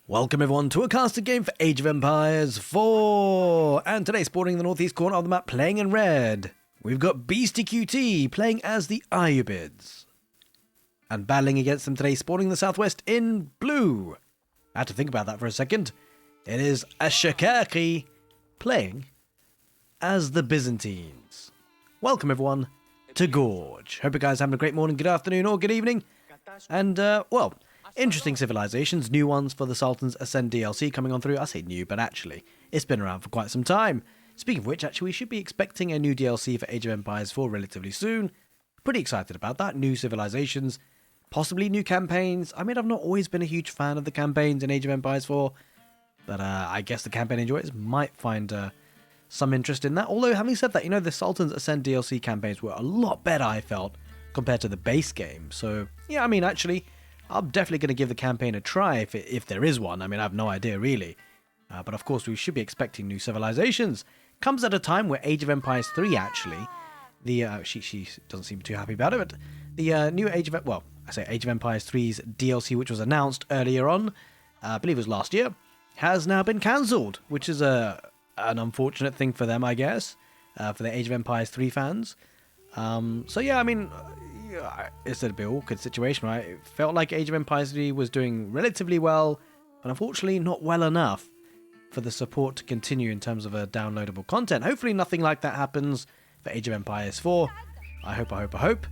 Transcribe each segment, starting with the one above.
Welcome everyone to a casted game for Age of Empires 4, and today sporting the northeast corner of the map playing in red, we've got beastyqt playing as the ayyubids, and battling against them today sporting the southwest in blue. I had to think about that for a second. It is ayyubids playing as the Byzantines. Welcome everyone to Gorge. Hope you guys are having a great morning, good afternoon or good evening, and well, interesting civilizations, new ones for the Sultan's Ascend DLC coming on through. I say new, but actually, it's been around for quite some time. Speaking of which, actually, we should be expecting a new DLC for Age of Empires 4 relatively soon. Pretty excited about that. New civilizations, possibly new campaigns. I mean, I've not always been a huge fan of the campaigns in Age of Empires 4, but I guess the campaign enjoyers might find some interest in that. Although, having said that, you know, the Sultan's Ascend DLC campaigns were a lot better, I felt, compared to the base game. So, yeah, I mean, actually, I'm definitely going to give the campaign a try if there is one. I mean, I have no idea really. But of course, we should be expecting new civilizations. Comes at a time where Age of Empires 3 actually, she doesn't seem too happy about it, but the new Age of Empires 3's DLC, which was announced earlier on, I believe it was last year, has now been cancelled, which is an unfortunate thing for them, I guess, for the Age of Empires 3 fans. So yeah, I mean, it's a bit awkward situation, right? It felt like Age of Empires 3 was doing relatively well, but unfortunately not well enough for the support to continue in terms of downloadable content. Hopefully nothing like that happens for Age of Empires 4. I hope.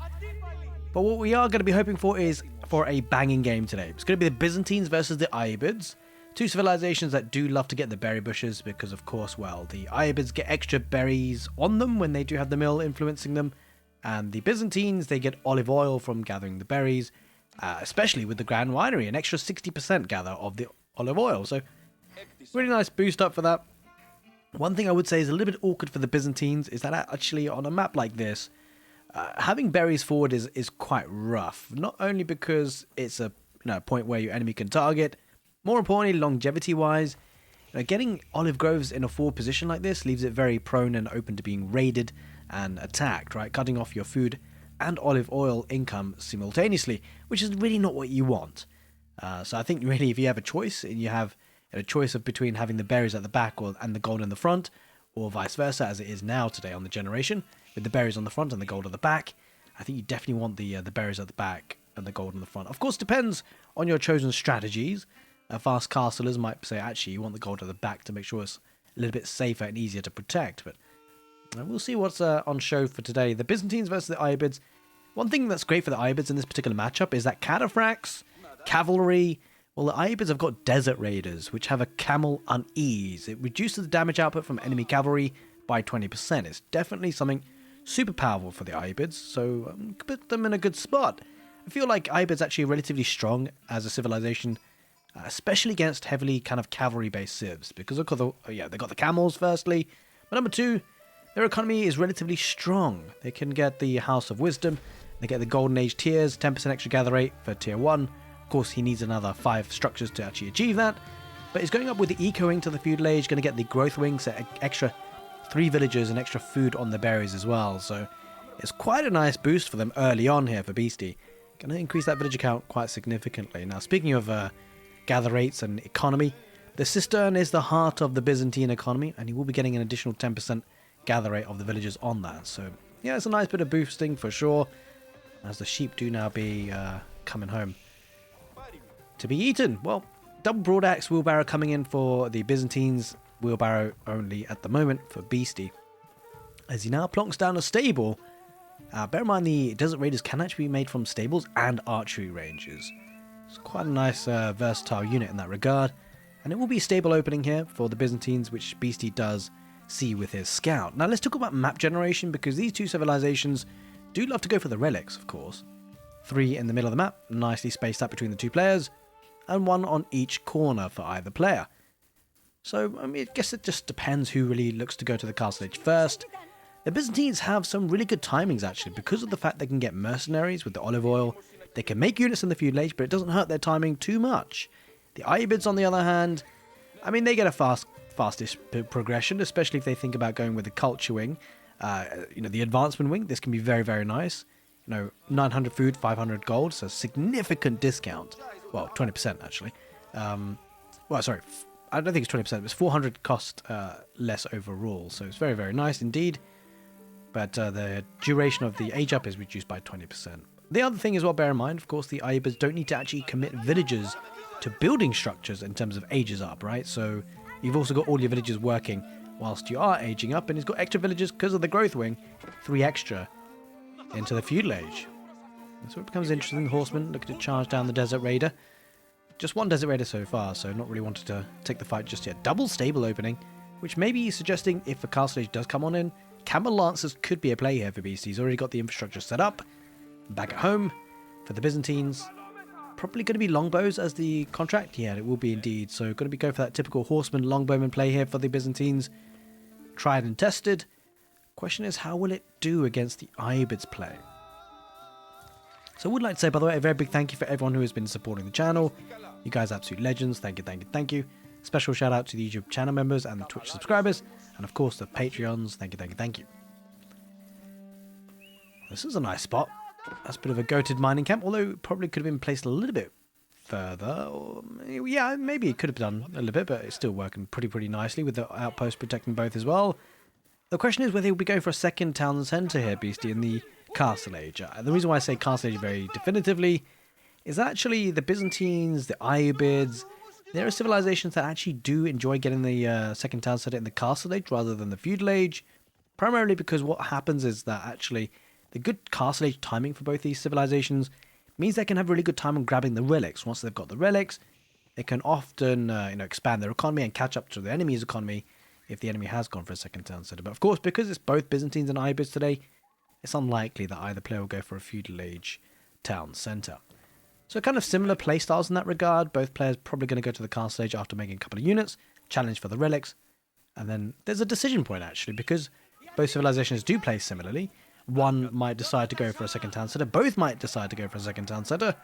But what we are going to be hoping for is for a banging game today. It's going to be the Byzantines versus the ayyubids. Two civilizations that do love to get the berry bushes because, of course, well, the ayyubids get extra berries on them when they do have the mill influencing them. And the Byzantines, they get olive oil from gathering the berries, especially with the Grand Winery, an extra 60% gather of the olive oil. So, really nice boost up for that. One thing I would say is a little bit awkward for the Byzantines is that actually on a map like this, having berries forward is quite rough. Not only because it's a point where your enemy can target, more importantly, longevity-wise, getting olive groves in a forward position like this leaves it very prone and open to being raided and attacked, right? Cutting off your food and olive oil income simultaneously, which is really not what you want. So I think really if you have a choice, and you have a choice of between having the berries at the back and the gold in the front, or vice versa as it is now today on the generation, with the berries on the front and the gold at the back, I think you definitely want the berries at the back and the gold in the front. Of course, depends on your chosen strategies. Fast castlers might say, actually, you want the gold at the back to make sure it's a little bit safer and easier to protect, but we'll see what's on show for today. The Byzantines versus the ayyubids. One thing that's great for the ayyubids in this particular matchup is that cataphracts, cavalry, well, the ayyubids have got desert raiders, which have a camel unease. It reduces the damage output from enemy cavalry by 20%. It's definitely something super powerful for the ayyubids, so put them in a good spot. I feel like ayyubids actually are relatively strong as a civilization, especially against heavily kind of cavalry-based civs, because look at they got the camels firstly, but number two, their economy is relatively strong. They can get the House of Wisdom, they get the Golden Age tiers, 10% extra gather rate for tier 1. Of course, he needs another 5 structures to actually achieve that. But he's going up with the Eco Wing to the Feudal Age, going to get the Growth Wing, so extra 3 villagers and extra food on the berries as well. So it's quite a nice boost for them early on here for Beasty. Going to increase that villager count quite significantly. Now, speaking of gather rates and economy, the Cistern is the heart of the Byzantine economy, and he will be getting an additional 10% gather rate of the villagers on that. So yeah, it's a nice bit of boosting for sure, as the sheep do now be coming home to be eaten. Well, double broadaxe wheelbarrow coming in for the Byzantines, wheelbarrow only at the moment for Beasty, as he now plonks down a stable. Bear in mind the desert raiders can actually be made from stables and archery ranges. It's quite a nice versatile unit in that regard, and it will be a stable opening here for the Byzantines, which Beasty does see with his scout. Now let's talk about map generation, because these two civilizations do love to go for the relics, of course. 3 in the middle of the map, nicely spaced out between the 2 players, and 1 on each corner for either player. So I mean, I guess it just depends who really looks to go to the castle age first. The Byzantines have some really good timings actually, because of the fact they can get mercenaries with the olive oil. They can make units in the feudal age, but it doesn't hurt their timing too much. The ayyubids, on the other hand, I mean, they get a fastest progression, especially if they think about going with the culture wing. The advancement wing, this can be very, very nice. 900 food, 500 gold, so significant discount. Well, 20% actually. Well, sorry, I don't think it's 20%. It's 400 cost less overall, so it's very, very nice indeed. But the duration of the age up is reduced by 20%. The other thing as well, bear in mind, of course, the ayyubids don't need to actually commit villagers to building structures in terms of ages up, right? So you've also got all your villagers working whilst you are aging up, and it's got extra villagers because of the growth wing, 3 extra into the feudal age. And so it becomes interesting. The horsemen looking to charge down the desert raider. Just one desert raider so far, so not really wanted to take the fight just yet. Double stable opening, which may be suggesting if the castle age does come on in, camel lancers could be a play here for Beasty. He's already got the infrastructure set up. Back at home for the Byzantines. Probably going to be longbows as the contract. Yeah, it will be indeed. So going to be going for that typical horseman longbowman play here for the Byzantines. Tried and tested. Question is, how will it do against the ayyubids play? So I would like to say, by the way, a very big thank you for everyone who has been supporting the channel. You guys are absolute legends. Thank you, thank you, thank you. Special shout out to the YouTube channel members and the Twitch subscribers. And of course the Patreons. Thank you, thank you, thank you. This is a nice spot. That's a bit of a goated mining camp, although it probably could have been placed a little bit further. Or, yeah, maybe it could have done a little bit, but it's still working pretty nicely with the outpost protecting both as well. The question is whether he'll be going for a second town centre here, Beasty, in the Castle Age. The reason why I say Castle Age very definitively is actually the Byzantines, the ayyubids, there are civilizations that actually do enjoy getting the second town centre in the Castle Age rather than the Feudal Age, primarily because what happens is that actually the good Castle Age timing for both these civilizations means they can have really good time on grabbing the relics. Once they've got the relics, they can often expand their economy and catch up to the enemy's economy if the enemy has gone for a second town centre. But of course, because it's both Byzantines and ayyubids today, it's unlikely that either player will go for a Feudal Age town centre. So kind of similar playstyles in that regard. Both players probably going to go to the Castle Age after making a couple of units, challenge for the relics, and then there's a decision point actually, because both civilizations do play similarly. One might decide to go for a second town centre. Both might decide to go for a second town centre.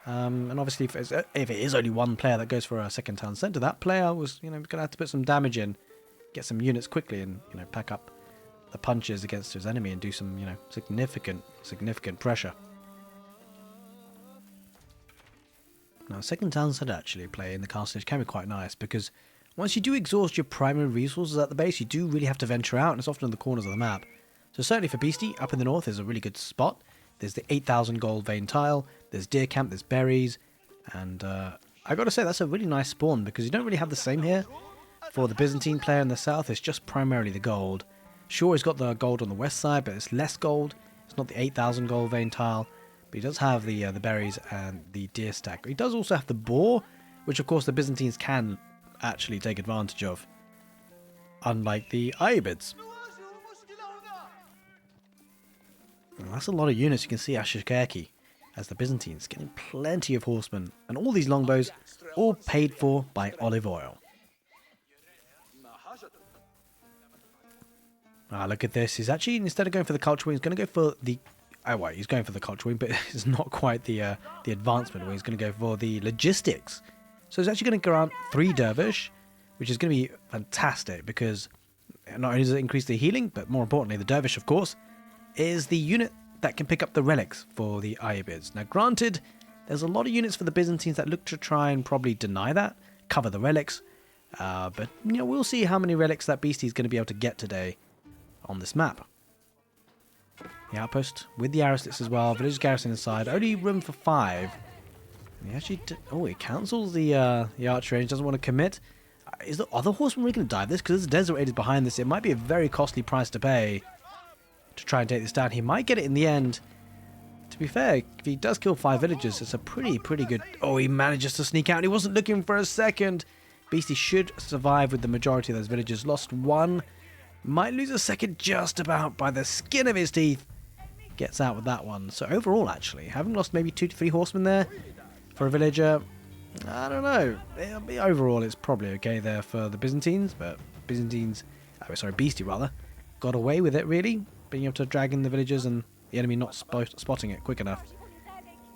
And obviously, if it is only one player that goes for a second town centre, that player was, going to have to put some damage in, get some units quickly, and pack up the punches against his enemy and do some, significant pressure. Now, second town centre actually play in the Castle Age can be quite nice because once you do exhaust your primary resources at the base, you do really have to venture out, and it's often in the corners of the map. So certainly for Beasty, up in the north is a really good spot. There's the 8,000 gold vein tile, there's deer camp, there's berries, and I gotta say that's a really nice spawn because you don't really have the same here. For the Byzantine player in the south, it's just primarily the gold. Sure, he's got the gold on the west side, but it's less gold. It's not the 8,000 gold vein tile, but he does have the berries and the deer stack. He does also have the boar, which of course the Byzantines can actually take advantage of, unlike the ayyubids. That's a lot of units. You can see Ashikaki as the Byzantines getting plenty of horsemen, and all these longbows all paid for by olive oil. Look at this. He's actually, instead of going for the culture wing, he's going to go for the... he's going for the culture wing, but it's not quite the advancement wing. He's going to go for the logistics. So he's actually going to grant 3 dervish, which is going to be fantastic because not only does it increase the healing, but more importantly, the dervish, of course, is the unit that can pick up the relics for the ayyubids. Now granted, there's a lot of units for the Byzantines that look to try and probably deny that, cover the relics, but we'll see how many relics that Beastie is going to be able to get today on this map. The outpost with the arrow-slits as well, village garrison inside, only room for 5. And he actually he cancels the archer range, doesn't want to commit. Is the other horseman really going to dive this? Because there's a desert raiders behind this, it might be a very costly price to pay to try and take this down. He might get it in the end. To be fair, if he does kill 5 villagers, it's a pretty good... Oh, he manages to sneak out. He wasn't looking for a second. Beastie should survive with the majority of those villagers. Lost 1. Might lose a second just about by the skin of his teeth. Gets out with that one. So overall, actually, having lost maybe 2 to 3 horsemen there for a villager, I don't know. Overall, it's probably okay there for the Byzantines. But Beastie rather, got away with it, really. Being able to drag in the villagers and the enemy not spotting it quick enough.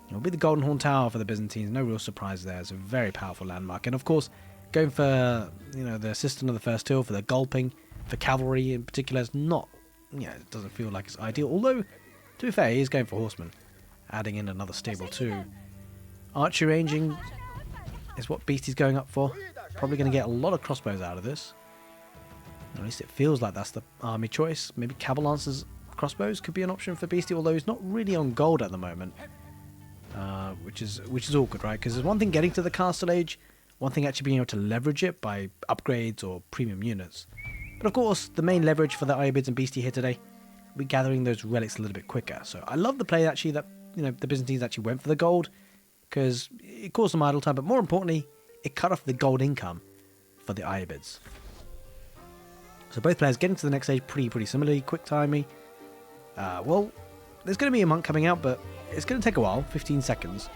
It'll be the Golden Horn Tower for the Byzantines. No real surprise there. It's a very powerful landmark. And of course, going for the assistant of the first hill for the gulping, for cavalry in particular, is not... it doesn't feel like it's ideal. Although, to be fair, he is going for horsemen. Adding in another stable too. Archer ranging is what Beasty's going up for. Probably going to get a lot of crossbows out of this. At least it feels like that's the army choice. Maybe cavalry lancers crossbows could be an option for Beasty, although he's not really on gold at the moment. Which is awkward, right? Because there's one thing getting to the castle age, one thing actually being able to leverage it by upgrades or premium units. But of course, the main leverage for the ayyubids and Beasty here today will be gathering those relics a little bit quicker. So I love the play actually that the Byzantines actually went for the gold, because it caused some idle time, but more importantly, it cut off the gold income for the ayyubids. So both players getting to the next stage pretty similarly, quick timing. Well, there's going to be a monk coming out, but it's going to take a while, 15 seconds.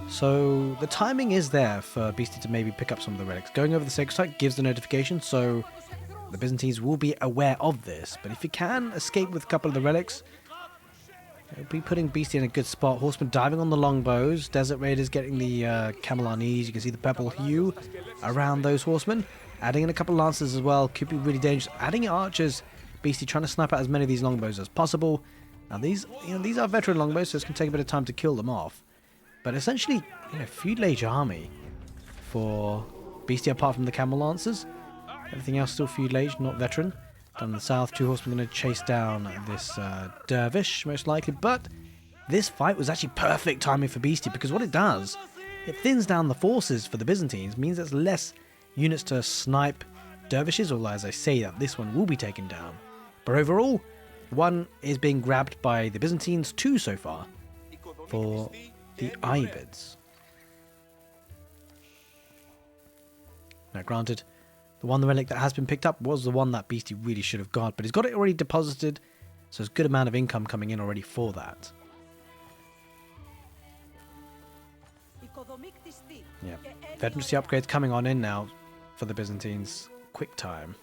So the timing is there for Beasty to maybe pick up some of the relics. Going over the sacred site gives the notification, so the Byzantines will be aware of this. But if you can escape with a couple of the relics, it'll be putting Beasty in a good spot. Horsemen diving on the longbows. Desert Raiders getting the camel on knees. You can see the purple hue around those horsemen. Adding in a couple of lancers as well could be really dangerous. Adding archers. Beasty trying to snipe out as many of these longbows as possible. Now these are veteran longbows, so it's going to take a bit of time to kill them off. But essentially, feudal age army for Beasty apart from the camel lancers. Everything else still feudal age, not veteran. Down in the south, two horsemen going to chase down this dervish, most likely. But this fight was actually perfect timing for Beasty, because what it does, it thins down the forces for the Byzantines, means there's less units to snipe dervishes, although as I say that, this one will be taken down. But overall, one is being grabbed by the Byzantines, two so far, for the ayyubids. Now granted, the relic that has been picked up was the one that Beasty really should have got, but he's got it already deposited, so there's a good amount of income coming in already for that. Yeah, veterancy upgrades coming on in now for the Byzantines. Quick time.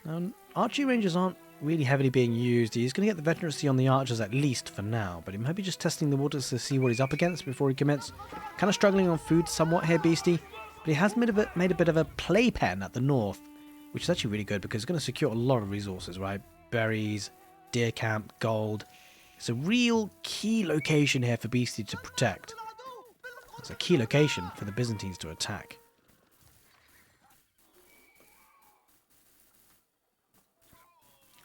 Now, archery ranges aren't really heavily being used. He's going to get the veterancy on the archers at least for now, but he might be just testing the waters to see what he's up against before he commits. Kind of struggling on food somewhat here, Beasty. But he has made a bit of a playpen at the north, which is actually really good because it's going to secure a lot of resources, right? Berries, deer camp, gold. It's a real key location here for Beasty to protect. It's a key location for the Byzantines to attack.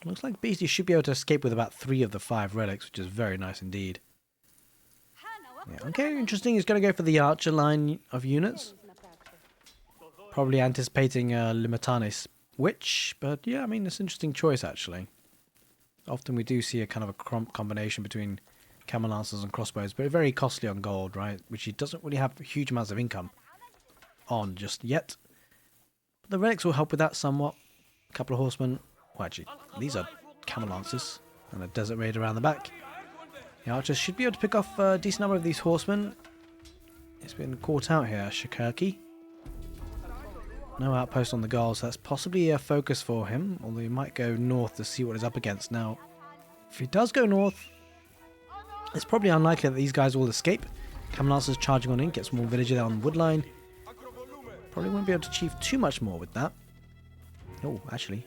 Looks like Beasty should be able to escape with about 3 of the 5 relics, which is very nice indeed. Yeah, okay, interesting. He's going to go for the archer line of units. Probably anticipating Limitanis Witch, but yeah, I mean, it's an interesting choice actually. Often we do see a kind of a combination between camel lancers and crossbows, but very costly on gold, right? Which he doesn't really have huge amounts of income on just yet. But the relics will help with that somewhat. A couple of horsemen. Well, actually, these are camel lancers and a desert raid around the back. The archers should be able to pick off a decent number of these horsemen. It's been caught out here, Shakurki. No outpost on the goal, so that's possibly a focus for him, although he might go north to see what he's up against. Now, if he does go north, it's probably unlikely that these guys will escape. Camel lancers charging on in, gets more villager on the wood line. Probably won't be able to achieve too much more with that. Oh, actually.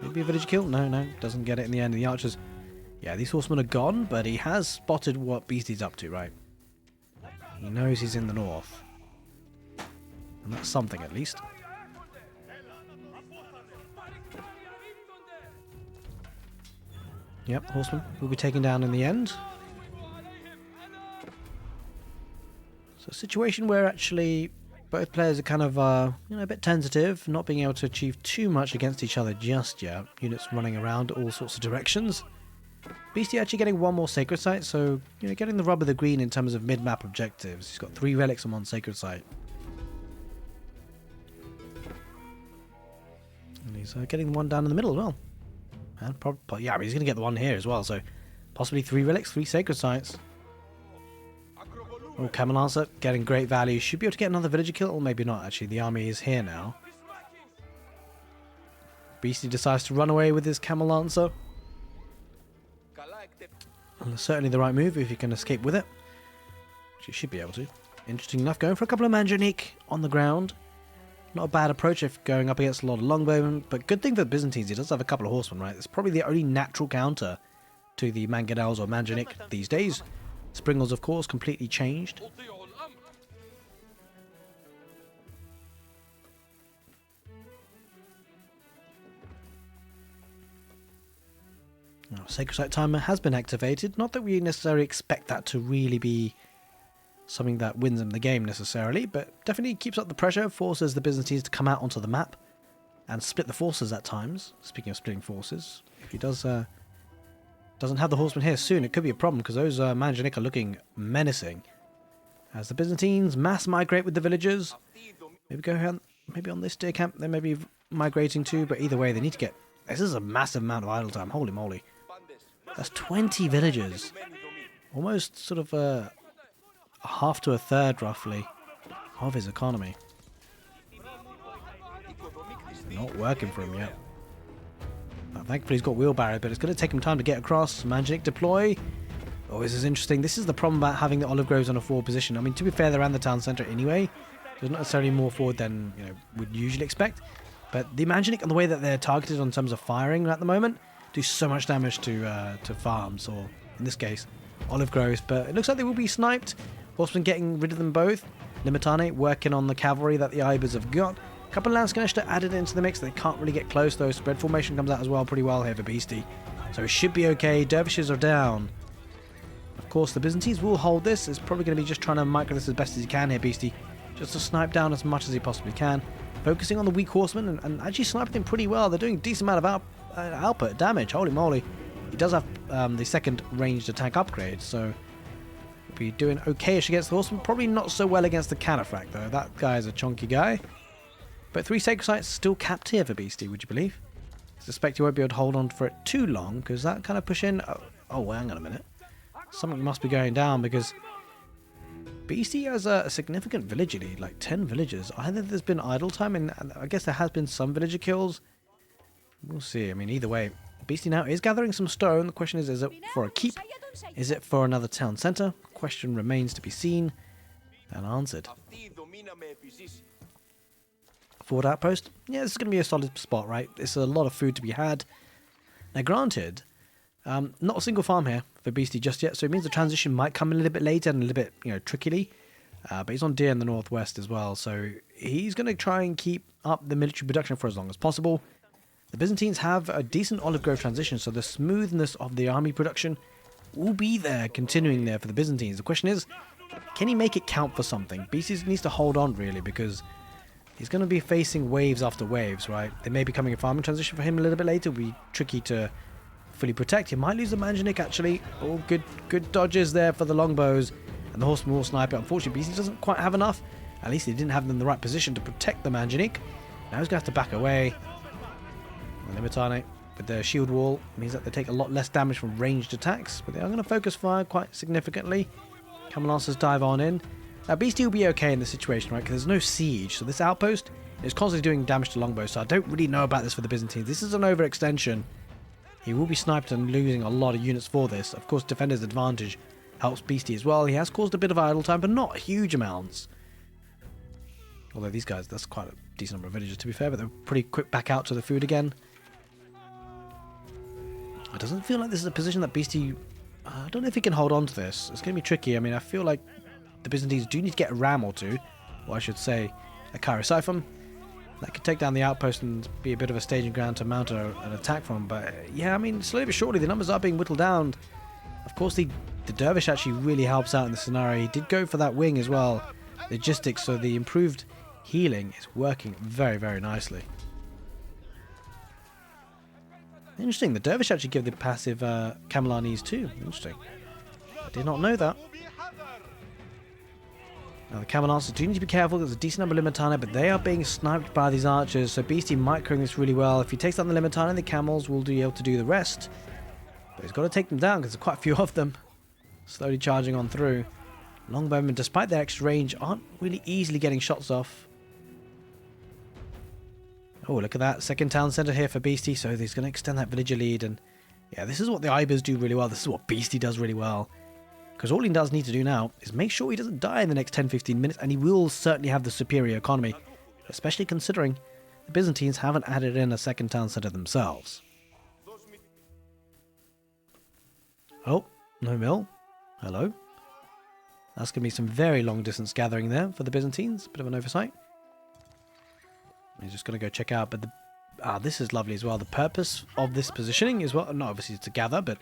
Maybe a village kill? No, doesn't get it in the end. The archers, yeah, these horsemen are gone, but he has spotted what Beasty's up to, right? He knows he's in the north. And that's something, at least. Yep, horseman will be taken down in the end. So a situation where actually both players are kind of a bit tentative, not being able to achieve too much against each other just yet. Units running around all sorts of directions. Beasty actually getting one more sacred site, so getting the rub of the green in terms of mid-map objectives. He's got 3 relics on 1 sacred site. And he's getting one down in the middle as well. And probably, yeah, I mean, he's going to get the one here as well, so possibly 3 relics, 3 sacred sites. Oh, Camel Lancer getting great value. Should be able to get another villager kill, or maybe not actually. The army is here now. Beasty decides to run away with his Camel Lancer. And certainly the right move if he can escape with it. Which he should be able to. Interesting enough, going for a couple of Mandranik on the ground. Not a bad approach if going up against a lot of longbowmen, but good thing for the Byzantines, he does have a couple of horsemen, right? It's probably the only natural counter to the Manganels or Mandranik these days. Springles, of course, completely changed. Now, Sacred Site Timer has been activated. Not that we necessarily expect that to really be something that wins them the game necessarily, but definitely keeps up the pressure, forces the Byzantines to come out onto the map and split the forces at times. Speaking of splitting forces, if he doesn't have the horsemen here soon, it could be a problem because those Manjanik are looking menacing. As the Byzantines mass migrate with the villagers, maybe go ahead, maybe on this deer camp they may be migrating to, but either way they need to get. This is a massive amount of idle time. Holy moly, that's 20 villagers, almost sort of a half to a third roughly of his economy. Not working for him yet. Thankfully he's got wheelbarrow, but it's going to take him time to get across. Manjanik deploy. Oh, this is interesting. This is the problem about having the olive groves on a forward position. I mean, to be fair, they're around the town centre anyway. There's not necessarily more forward than would usually expect. But the Manjanik and the way that they're targeted in terms of firing at the moment do so much damage to farms, or in this case, olive groves. But it looks like they will be sniped. Horsemen getting rid of them both. Limitane working on the cavalry that the ayyubids have got. A couple of Landscanisher added into the mix. They can't really get close though. Spread formation comes out as well pretty well here for Beasty. So it should be okay. Dervishes are down. Of course, the Byzantines will hold this. It's probably going to be just trying to micro this as best as he can here, Beasty. Just to snipe down as much as he possibly can. Focusing on the weak horsemen and actually sniping them pretty well. They're doing a decent amount of output damage. Holy moly. He does have the second ranged attack upgrade, so he'll be doing okay-ish against the horsemen. Probably not so well against the Cataphract, though. That guy is a chunky guy. But 3 Sacred Sites still capped here for Beasty, would you believe? I suspect he won't be able to hold on for it too long, because that kind of push in... Oh, well, hang on a minute. Something must be going down, because Beasty has a significant villager lead, like 10 villagers. Either there's been idle time, and I guess there has been some villager kills. We'll see. I mean, either way, Beasty now is gathering some stone. The question is it for a keep? Is it for another town centre? Question remains to be seen and answered. Forward outpost? Yeah, this is going to be a solid spot, right? It's a lot of food to be had. Now, granted, not a single farm here for Beasty just yet, so it means the transition might come a little bit later and a little bit, trickily. But he's on deer in the northwest as well, so he's going to try and keep up the military production for as long as possible. The Byzantines have a decent olive grove transition, so the smoothness of the army production will be there, continuing there for the Byzantines. The question is, can he make it count for something? Beasty needs to hold on, really, because he's going to be facing waves after waves, right? There may be coming a farming transition for him a little bit later. It'll be tricky to fully protect. He might lose the Manjanik, actually. Oh, good dodges there for the longbows. And the horsemen will snipe it. Unfortunately, Beasty doesn't quite have enough. At least he didn't have them in the right position to protect the Manjanik. Now he's going to have to back away. The Limitane with their shield wall means that they take a lot less damage from ranged attacks. But they are going to focus fire quite significantly. Camelancers dive on in. Now, Beasty will be okay in this situation, right? Because there's no siege. So this outpost is constantly doing damage to longbows. So I don't really know about this for the Byzantines. This is an overextension. He will be sniped and losing a lot of units for this. Of course, defender's advantage helps Beasty as well. He has caused a bit of idle time, but not huge amounts. Although these guys, that's quite a decent number of villagers to be fair, but they're pretty quick back out to the food again. It doesn't feel like this is a position that Beasty... I don't know if he can hold on to this. It's going to be tricky. I mean, I feel like the Byzantines do need to get a ram or two, or I should say a Siphon. That could take down the outpost and be a bit of a staging ground to mount an attack from. But yeah, I mean, slowly but surely the numbers are being whittled down. Of course, the Dervish actually really helps out in this scenario. He did go for that wing as well. Logistics, so the improved healing is working very, very nicely. Interesting, the Dervish actually give the passive Camelanese too. Interesting. I did not know that. Now the Camelancers do need to be careful. There's a decent number of Limitana, but they are being sniped by these archers. So Beasty microing this really well. If he takes down the Limitana, the Camels will be able to do the rest. But he's got to take them down because there's quite a few of them. Slowly charging on through. Longbowmen, despite their extra range, aren't really easily getting shots off. Oh, look at that. Second town centre here for Beasty. So he's going to extend that villager lead. And yeah, this is what the ayyubids do really well. This is what Beasty does really well. Because all he does need to do now is make sure he doesn't die in the next 10-15 minutes. And he will certainly have the superior economy. Especially considering the Byzantines haven't added in a second town centre themselves. Oh, no mill. Hello. That's going to be some very long distance gathering there for the Byzantines. Bit of an oversight. He's just going to go check out. But the this is lovely as well. The purpose of this positioning is, well, not obviously to gather, but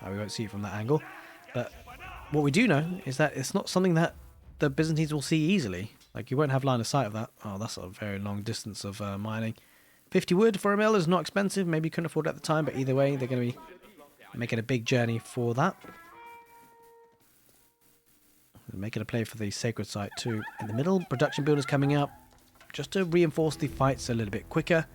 we won't see it from that angle. But what we do know is that it's not something that the Byzantines will see easily. Like, you won't have line of sight of that. Oh, that's a very long distance of mining. 50 wood for a mill is not expensive. Maybe you couldn't afford it at the time, but either way, they're going to be making a big journey for that. They're making a play for the sacred site too. In the middle, production builders coming up just to reinforce the fights a little bit quicker.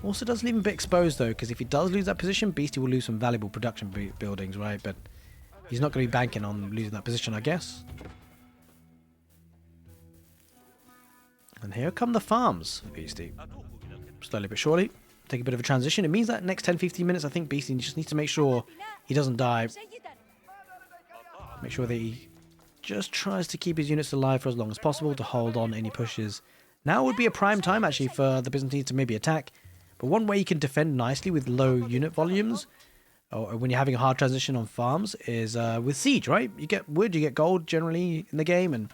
Also does leave him a bit exposed though, because if he does lose that position, Beasty will lose some valuable production buildings, right? But he's not going to be banking on losing that position, I guess. And here come the farms for Beasty. Slowly but surely, take a bit of a transition. It means that next 10-15 minutes, I think Beasty just needs to make sure he doesn't die. Make sure that he just tries to keep his units alive for as long as possible to hold on any pushes. Now would be a prime time actually for the Byzantines to maybe attack. But one way you can defend nicely with low unit volumes, or when you're having a hard transition on farms, is with siege, right? You get wood, you get gold generally in the game, and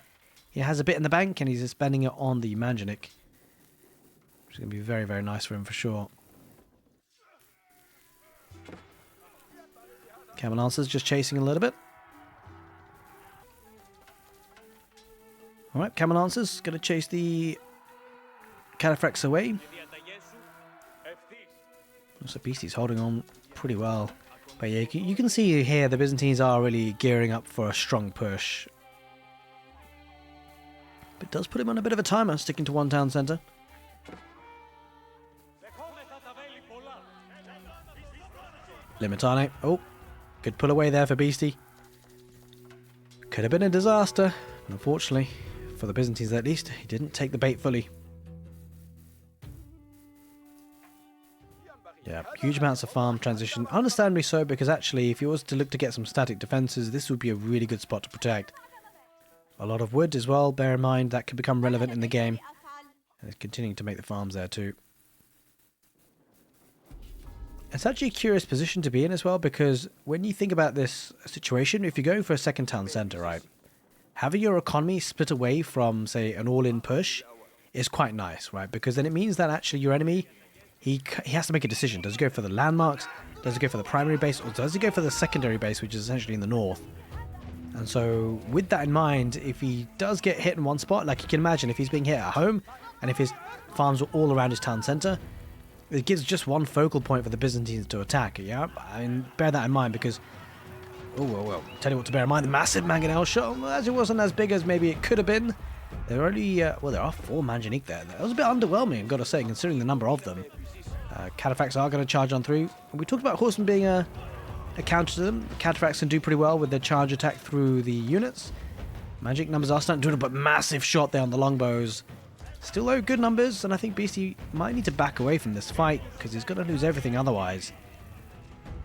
he has a bit in the bank, and he's just spending it on the manganic. Which is going to be very, very nice for him for sure. Camel Lancers just chasing a little bit. Alright, Camel Lancers going to chase the Cataphracts away. So Beasty's holding on pretty well. But yeah, you can see here the Byzantines are really gearing up for a strong push. But it does put him on a bit of a timer, sticking to one town centre. Limitane. Oh, good pull away there for Beasty. Could have been a disaster. Unfortunately, for the Byzantines at least, he didn't take the bait fully. Yeah, huge amounts of farm transition. Understandably so, because actually, if you was to look to get some static defences, this would be a really good spot to protect. A lot of wood as well, bear in mind, that could become relevant in the game. And it's continuing to make the farms there too. It's actually a curious position to be in as well, because when you think about this situation, if you're going for a second town centre, right, having your economy split away from, say, an all-in push is quite nice, right? Because then it means that actually your enemy, he has to make a decision. Does he go for the landmarks? Does he go for the primary base? Or does he go for the secondary base, which is essentially in the north? And so, with that in mind, if he does get hit in one spot, like you can imagine, if he's being hit at home, and if his farms are all around his town centre, it gives just one focal point for the Byzantines to attack, yeah? I mean, bear that in mind, because... Oh, well, tell you what to bear in mind, the massive mangonel shot, as it wasn't as big as maybe it could have been. There are only, well, there are 4 manganic there. That was a bit underwhelming, I've got to say, considering the number of them. Cataphracts are going to charge on through. We talked about horsemen being a counter to them. Cataphracts can do pretty well with their charge attack through the units. Magic numbers are starting to do it, but massive shot there on the longbows. Still though, good numbers, and I think Beasty might need to back away from this fight, because he's going to lose everything otherwise.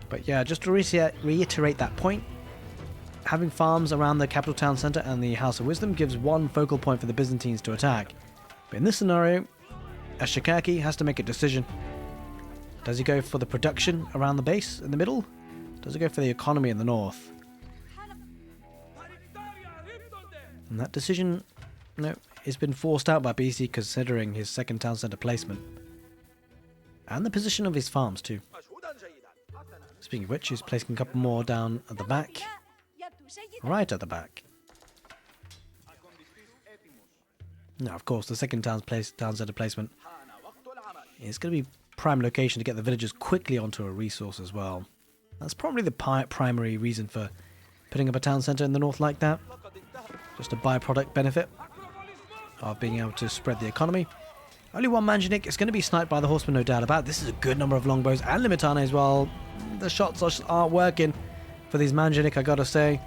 But yeah, just to reiterate that point, having farms around the capital town centre and the House of Wisdom gives one focal point for the Byzantines to attack. But in this scenario, Ashikaki has to make a decision. Does he go for the production around the base in the middle? Does he go for the economy in the north? And that decision, no, has been forced out by Beasty considering his second town centre placement. And the position of his farms too. Speaking of which, he's placing a couple more down at the back. Right at the back. Now, of course, the second town centre placement is going to be prime location to get the villagers quickly onto a resource as well. That's probably the primary reason for putting up a town centre in the north like that. Just a byproduct benefit of being able to spread the economy. Only one manganic. It's going to be sniped by the horsemen, no doubt about it. This is a good number of longbows and limitane as well. The shots aren't working for these manganic, I gotta say.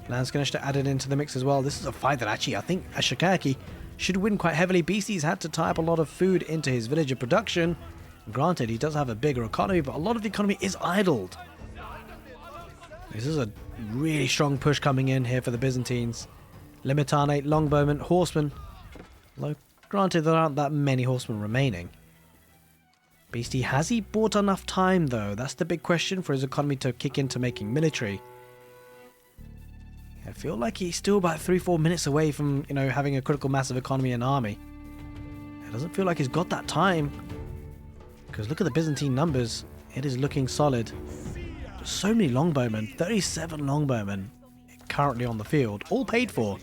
Landscanish added into the mix as well. This is a fight that actually I think Ashikaki should win quite heavily. Beasty's had to tie up a lot of food into his villager production. Granted, he does have a bigger economy, but a lot of the economy is idled. This is a really strong push coming in here for the Byzantines. Limitane, longbowmen, horsemen. Although, granted, there aren't that many horsemen remaining. Beasty, has he bought enough time though? That's the big question for his economy to kick into making military. I feel like he's still about 3-4 minutes away from, you know, having a critical mass of economy and army. It doesn't feel like he's got that time. Because look at the Byzantine numbers. It is looking solid. So many longbowmen. 37 longbowmen currently on the field. All paid for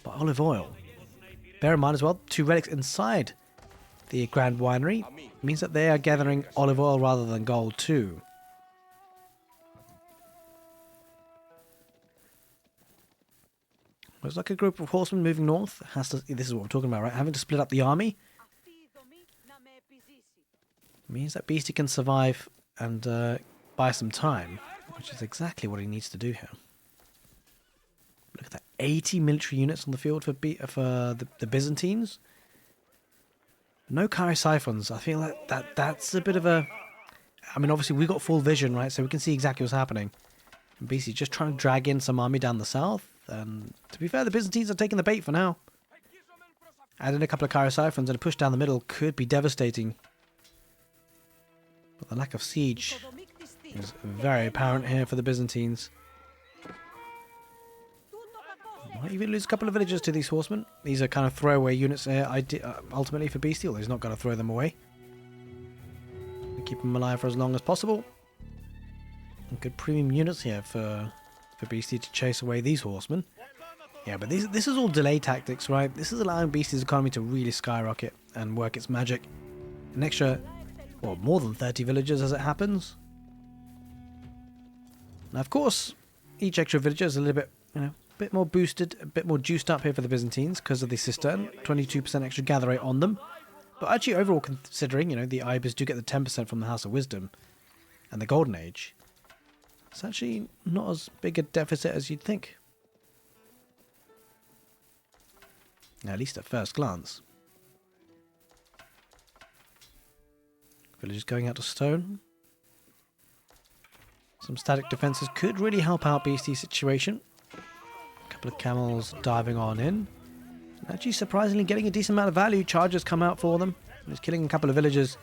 by olive oil. Bear in mind as well, 2 relics inside the Grand Winery means that they are gathering olive oil rather than gold too. Looks like a group of horsemen moving north. This is what we're talking about, right? Having to split up the army. Means that Beasty can survive and buy some time, which is exactly what he needs to do here. Look at that, 80 military units on the field for the Byzantines. No Siphons. I feel like that's a bit of a... I mean, obviously we got full vision, right? So we can see exactly what's happening. And Beasty's just trying to drag in some army down the south. And to be fair, the Byzantines are taking the bait for now. Adding a couple of Siphons and a push down the middle could be devastating. But the lack of siege is very apparent here for the Byzantines. Might even lose a couple of villages to these horsemen. These are kind of throwaway units here, ultimately for Beasty, although he's not going to throw them away. Keep them alive for as long as possible. And good premium units here for Beasty to chase away these horsemen. Yeah, but this is all delay tactics, right? This is allowing Beasty's economy to really skyrocket and work its magic. An extra, well, more than 30 villages as it happens. Now, of course, each extra villager is a little bit, a bit more boosted, a bit more juiced up here for the Byzantines because of the cistern. 22% extra gather rate on them. But actually, overall, considering, the ayyubids do get the 10% from the House of Wisdom and the Golden Age, it's actually not as big a deficit as you'd think. At least at first glance. Villagers going out to stone. Some static defenses could really help out Beasty's situation. A couple of camels diving on in. Actually, surprisingly, getting a decent amount of value. Chargers come out for them. He's killing a couple of villagers.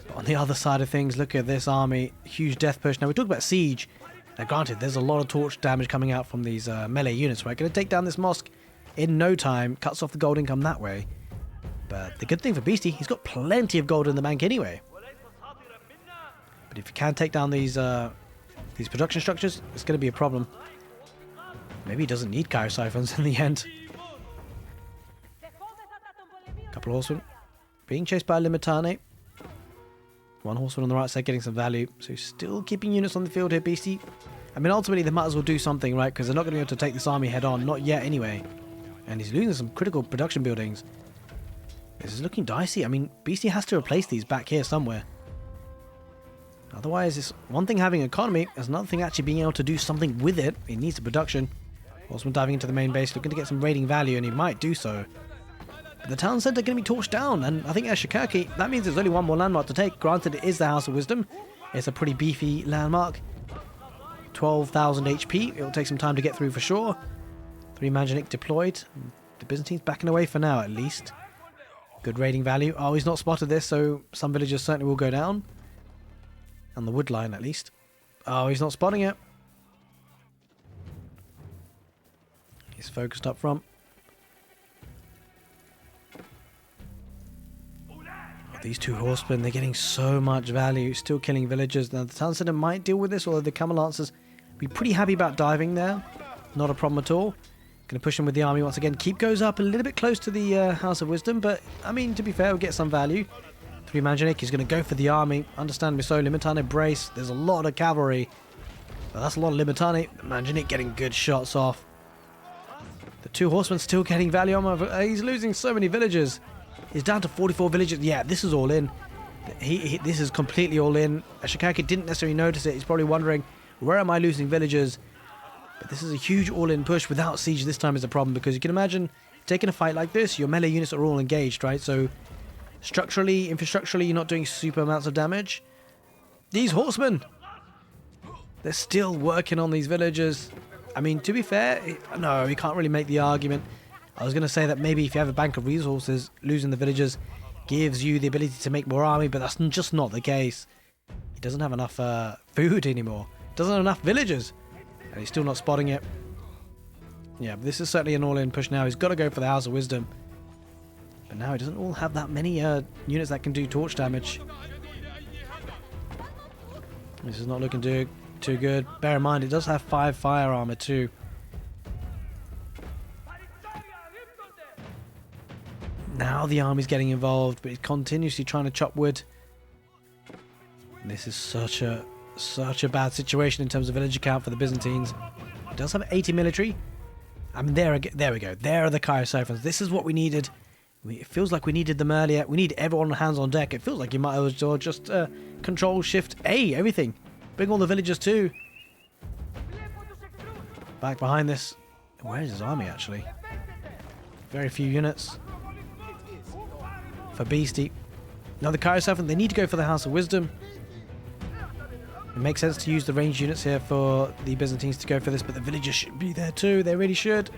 But on the other side of things, look at this army. Huge death push. Now, we talked about siege. Now, granted, there's a lot of torch damage coming out from these melee units, right? Going to take down this mosque in no time. Cuts off the gold income that way. But the good thing for Beasty, he's got plenty of gold in the bank anyway. But if you can take down these production structures, it's going to be a problem. Maybe he doesn't need Siphons in the end. Couple of horsemen being chased by a Limitane. One horseman on the right side getting some value. So still keeping units on the field here, Beasty. I mean, ultimately they might as well do something, right? Because they're not going to be able to take this army head on. Not yet, anyway. And he's losing some critical production buildings. This is looking dicey. I mean, Beasty has to replace these back here somewhere. Otherwise, it's one thing having economy. There's another thing actually being able to do something with it. It needs the production. Horseman diving into the main base, looking to get some raiding value, and he might do so. But the town centre going to be torched down, and I think Ashikaki, that means there's only one more landmark to take. Granted, it is the House of Wisdom. It's a pretty beefy landmark. 12,000 HP. It'll take some time to get through for sure. 3 Maginik deployed. The Byzantines backing away for now, at least. Good raiding value. Oh, he's not spotted this, so some villagers certainly will go down. On the wood line, at least. Oh, he's not spotting it. He's focused up front. These 2 horsemen, they're getting so much value. Still killing villagers. Now, the town centre might deal with this, although the camel lancers be pretty happy about diving there. Not a problem at all. Going to push him with the army once again. Keep goes up a little bit close to the House of Wisdom, but, I mean, to be fair, we'll get some value. 3 Maginik is going to go for the army. Understandably so. Limitane brace. There's a lot of cavalry. But that's a lot of Limitane. Maginik getting good shots off. The 2 horsemen still getting value on him. He's losing so many villagers. He's down to 44 villagers. Yeah, this is all in. This is completely all in. Ashikaki didn't necessarily notice it. He's probably wondering, where am I losing villagers? But this is a huge all-in push. Without siege this time is a problem, because you can imagine taking a fight like this, your melee units are all engaged, right? So structurally, infrastructurally, you're not doing super amounts of damage. These horsemen, they're still working on these villagers. I mean, to be fair, no, you can't really make the argument. I was going to say that maybe if you have a bank of resources, losing the villagers gives you the ability to make more army, but that's just not the case. He doesn't have enough food anymore. Doesn't have enough villagers. And he's still not spotting it. Yeah, but this is certainly an all-in push now. He's got to go for the House of Wisdom. But now it doesn't all have that many units that can do torch damage. This is not looking too good. Bear in mind, it does have 5 fire armor too. Now the army's getting involved, but it's continuously trying to chop wood. This is such a bad situation in terms of villager count for the Byzantines. It does have 80 military. I mean, there we go. There are the Chrysophons. This is what we needed. It feels like we needed them earlier. We need everyone hands on deck. It feels like you might as well just Control Shift A everything. Bring all the villagers too. Back behind this. Where is his army actually? Very few units. For Beasty. Now the Chrysophon, they need to go for the House of Wisdom. It makes sense to use the ranged units here for the Byzantines to go for this, but the villagers should be there too. They really should.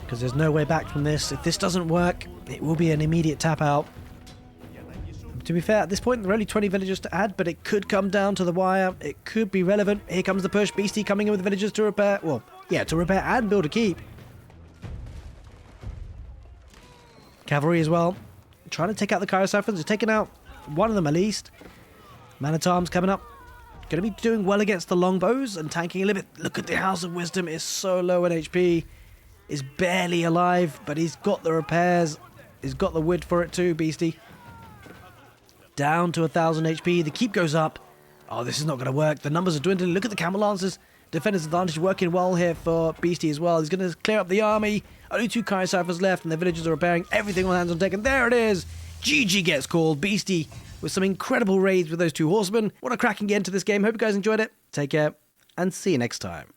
Because there's no way back from this. If this doesn't work, it will be an immediate tap out. To be fair, at this point, there are only 20 villagers to add, but it could come down to the wire. It could be relevant. Here comes the push. Beasty coming in with the villagers to repair. Well, yeah, to repair and build a keep. Cavalry as well. Trying to take out the Chrysophons. He's taken out one of them at least. Man-at-Arms coming up. Going to be doing well against the longbows and tanking a little bit. Look at the House of Wisdom. It's so low in HP. Is barely alive, but he's got the repairs. He's got the wood for it too, Beasty. Down to 1,000 HP. The keep goes up. Oh, this is not going to work. The numbers are dwindling. Look at the camel lancers. Defender's advantage working well here for Beasty as well. He's going to clear up the army. Only 2 Chrysophons left, and the villagers are repairing everything on hands on deck. And there it is. GG gets called. Beasty with some incredible raids with those 2 horsemen. What a cracking end to this game. Hope you guys enjoyed it. Take care, and see you next time.